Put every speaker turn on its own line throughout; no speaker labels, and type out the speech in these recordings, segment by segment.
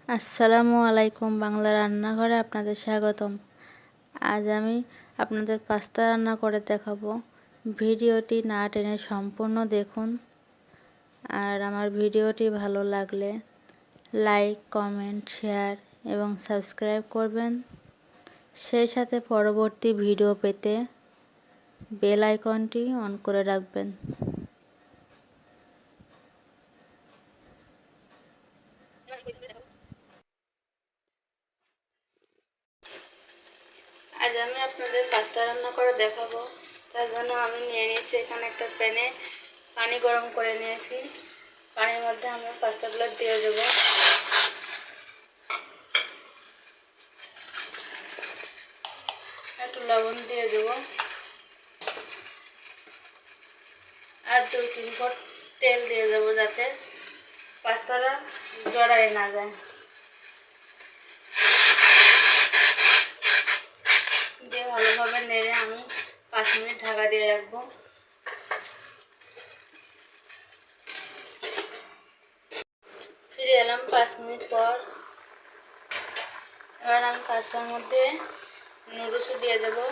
আসসালামু আলাইকুম, বাংলা রান্নাঘরে আপনাদের স্বাগতম। আজ আমি আপনাদের পাস্তা রান্না করে দেখাবো। ভিডিওটি না টেনে সম্পূর্ণ দেখুন। আর আমার ভিডিওটি ভালো লাগলে লাইক, কমেন্ট, শেয়ার এবং সাবস্ক্রাইব করবেন। সেই সাথে পরবর্তী ভিডিও পেতে বেল আইকনটি অন করে রাখবেন। আজ আমি আপনাদের পাস্তা রান্না করে দেখাবো। তার জন্য আমি নিয়ে নিয়েছি এখানে একটা প্যানে পানি গরম করে নিয়েছি। পানির মধ্যে আমি পাস্তাগুলো দিয়ে দেবো। একটু লবণ দিয়ে দেবো আর 2-3 ফোঁটা তেল দিয়ে দেবো যাতে পাস্তাটা জড়ায় না যায়। দিয়ে ভালোভাবে নেড়ে আমি 5 মিনিট ঢাকা দিয়ে রাখবো। ফিরে এলাম 5 মিনিট পর। এবার আমি পাস্তার মধ্যে নুডলস দিয়ে দেবো।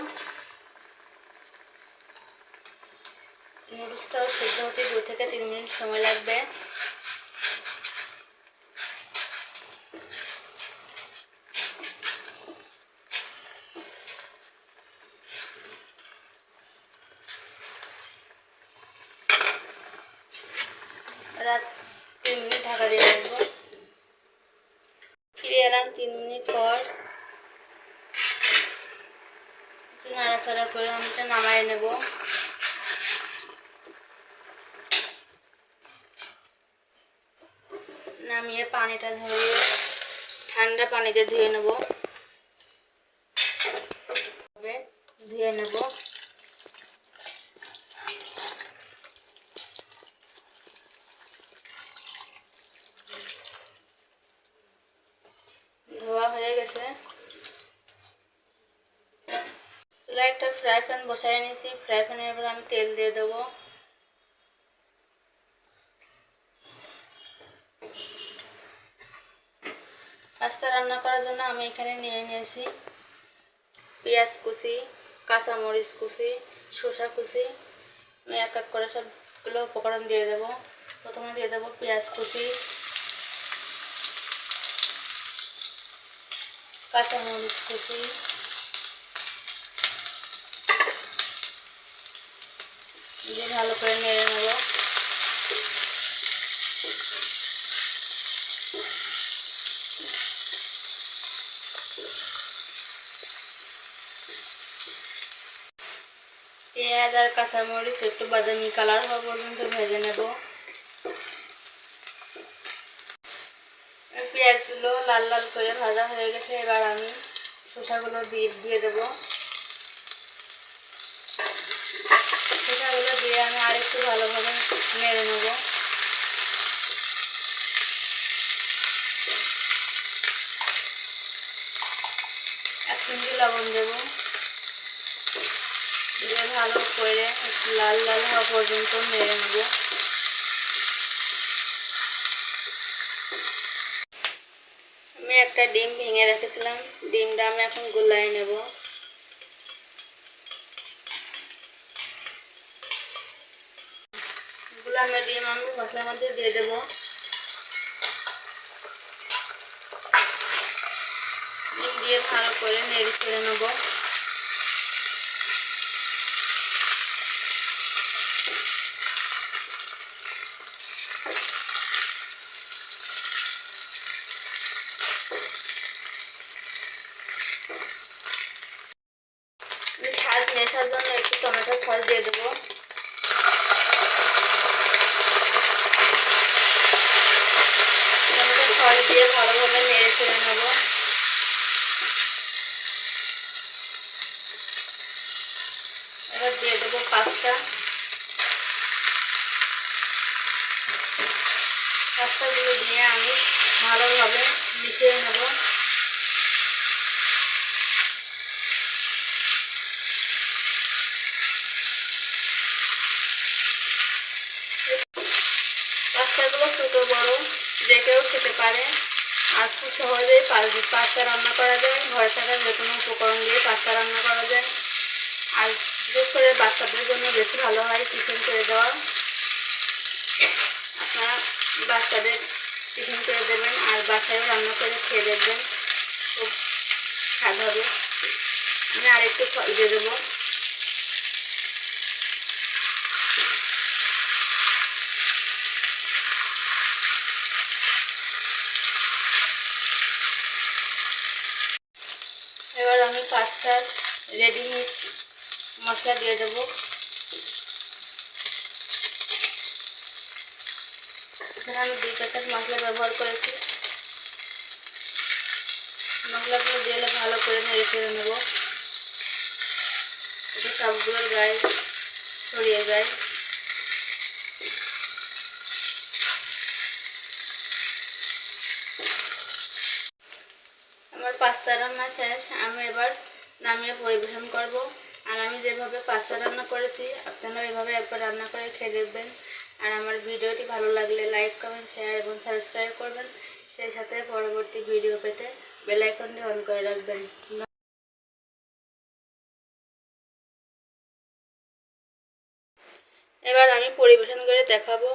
নুডলসটাও সিদ্ধ হতে 2 থেকে 3 মিনিট সময় লাগবে। রাত 3 মিনিট ঢাকা দিয়ে রাখবো। ফিরে এলাম 3 মিনিট পর। নাড়াচাড়া করে আমি এটা নামায় নেব। নামিয়ে পানিটা ঝরিয়ে ঠান্ডা পানিতে ধুয়ে নেব। ধুয়ে নেব। ধোয়া হয়ে গেছে। চুলায় একটা ফ্রাই প্যান বসাই নিয়েছি। ফ্রাই প্যানে এবার আমি তেল দিয়ে দেবো। পাস্তা রান্না করার জন্য আমি এখানে নিয়ে নিয়েছি পেঁয়াজ কুচি, কাঁচামরিচ কুচি, শসা কুচি। আমি এক এক করে সবগুলো উপকরণ দিয়ে দেবো। প্রথমে দিয়ে দেবো পেঁয়াজ কুচি, কাঁচামরিচ কুচি, দিয়ে ভালো করে নেড়ে নেব। পেঁয়াজ আর কাঁচামরিচ একটু বাদামি কালার হওয়া পর্যন্ত ভেজে নেব। পেঁয়াজগুলো লাল লাল করে ভাজা হয়ে গেছে। এবার আমি শসাগুলো দিয়ে দেবো। শসাগুলো দিয়ে আমি আরেকটু ভালোভাবে নেড়ে নেব। এক চিমটি লবণ দেবো। দিয়ে ভালো করে লাল লাল হওয়া পর্যন্ত নেড়ে নেব। আমি একটা ডিম ভেঙে রেখেছিলাম। ডিমটা আমি এখন গুলায় নেব। গুলানো ডিম আমি মশলার মধ্যে দিয়ে দেবো। ডিম দিয়ে ভালো করে নেড়ে চেড়ে নেব। স্বাদ মেশার জন্য একটু টমেটো সস দিয়ে দেবো। টমেটো সস দিয়ে ভালোভাবে নেড়ে চেড়ে নেব। এবার দিয়ে দেবো পাস্তা। পাস্তাগুলো দিয়ে আমি ভালোভাবে মিশিয়ে নেব। পাস্তাগুলো ছোট বড় যে কেউ খেতে পারে। আর খুব সহজেই পাস্তা রান্না করা যায়। ঘরে থাকা যে কোনো উপকরণ দিয়ে পাস্তা রান্না করা যায়। আর বিশেষ করে বাচ্চাদের জন্য বেশি ভালো হয় টিফিন করে দেওয়া। আপনারা বাচ্চাদের টিফিন করে দেবেন আর বাসায়ও রান্না করে খেয়ে দেখবেন, খুব স্বাদ হবে। আমি আরেকটু ফল দিয়ে দেবো। এবার আমি পাস্তার রেডি মিক্স মশলা দিয়ে দেবো। এখানে আমি 2 প্যাকেট মশলা ব্যবহার করেছি। মশলাগুলো দিয়ে ভালো করে নেড়ে চেড়ে নেব, এতে সবগুলোর গায়ে ছড়িয়ে যায়। আমার পাস্তা রান্না শেষ। আমি এবার নামিয়ে পরিবেশন করব। আর আমি যেভাবে পাস্তা রান্না করেছি আপনারা এভাবে একবার রান্না করে খেয়ে দেখবেন। আর আমার ভিডিওটি ভালো লাগলে লাইক, কমেন্ট, শেয়ার এবং সাবস্ক্রাইব করবেন। সেই সাথে পরবর্তী ভিডিও পেতে বেল আইকনটি অন করে রাখবেন। এবার আমি পরিবেশন করে দেখাবো।